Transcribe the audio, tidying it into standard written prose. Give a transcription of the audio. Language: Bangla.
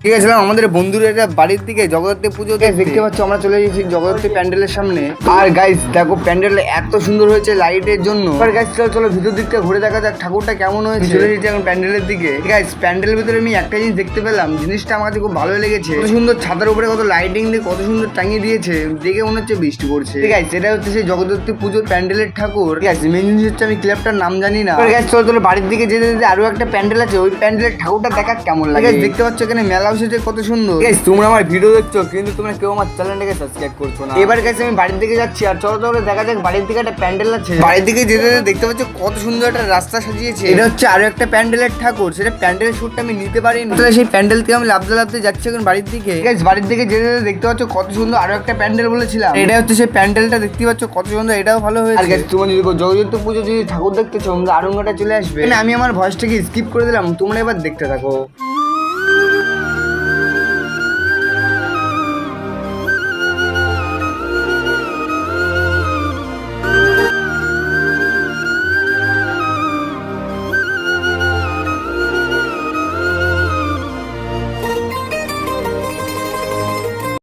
ঠিক আছে, আমাদের বন্ধুর একটা বাড়ির দিকে জগদ্ধাত্রী পুজো দেখতে পাচ্ছ। আমরা চলে এসেছি জগদ্ধাত্রী প্যান্ডেলের সামনে। আর গাইস দেখো, প্যান্ডেল এত সুন্দর হয়েছে লাইটের জন্য। আর গাইস চলো ভিতর দিকটা ঘুরে দেখা যাক ঠাকুরটা কেমন হয়েছে। চলে এসেছি এখন প্যান্ডেলের দিকে। গাইস প্যান্ডেলের ভিতরে আমি একটা জিনিস দেখতে পেলাম, জিনিসটা আমার কাছে খুব ভালো লেগেছে। কত সুন্দর ছাদের উপরে কত লাইটিং দিয়ে কত সুন্দর টাঙিয়ে দিয়েছে, দেখে মনে হচ্ছে বৃষ্টি পড়ছে। ঠিক আছে, এটা হচ্ছে সেই জগদ্ধাত্রী পুজোর প্যান্ডেলের ঠাকুর। ঠিক আছে, মেন জিনিস হচ্ছে আমি ক্লাবটার নাম জানি না। গাইস চলো বাড়ির দিকে যেতে যেতে আরো একটা প্যান্ডেল আছে, ওই প্যান্ডেলের ঠাকুরটা দেখা কেমন লাগে। দেখতে পাচ্ছ এখানে মেলা বসেছে কত সুন্দর। গাইস তোমরা আমার ভিডিও দেখছো কিন্তু তোমরা কেউ আমার চ্যানেলটাকে সাবস্ক্রাইব করছো না। এবার গাইস আমি বাড়ির দিকে যাচ্ছি, আর চলো দেখা যাক বাড়ির দিকে একটা প্যান্ডেল আছে। বাড়ির দিকে যেতে যেতে দেখতে পাচ্ছ কত সুন্দর একটা রাস্তা সাজিয়েছে। এটা হচ্ছে আরো একটা প্যান্ডেলের ঠাকুর, সেটা প্যান্ডেলের শুটটা আমি নিতে পারিনি। তাহলে সেই প্যান্ডেল থেকে আমি লাফতে লাফতে যাচ্ছি এখন বাড়ির দিকে। গাইস বাড়ির দিকে যেতে যেতে দেখতে পাচ্ছ কত সুন্দর আরো একটা প্যান্ডেল বলেছিলাম, এটা হচ্ছে সেই প্যান্ডেলটা। দেখতে পাচ্ছ কত সুন্দর, এটাও ভালো হয়েছে। আর গাইস তোমরা যদি জগদ্ধাত্রী পুজো যদি ঠাকুর দেখতে চাও, তোমরা আরঙ্গাটা চলে আসবে। আমি আমার ভয়েসটাকে স্কিপ করে দিলাম, তোমরা এবার দেখতে থাকো।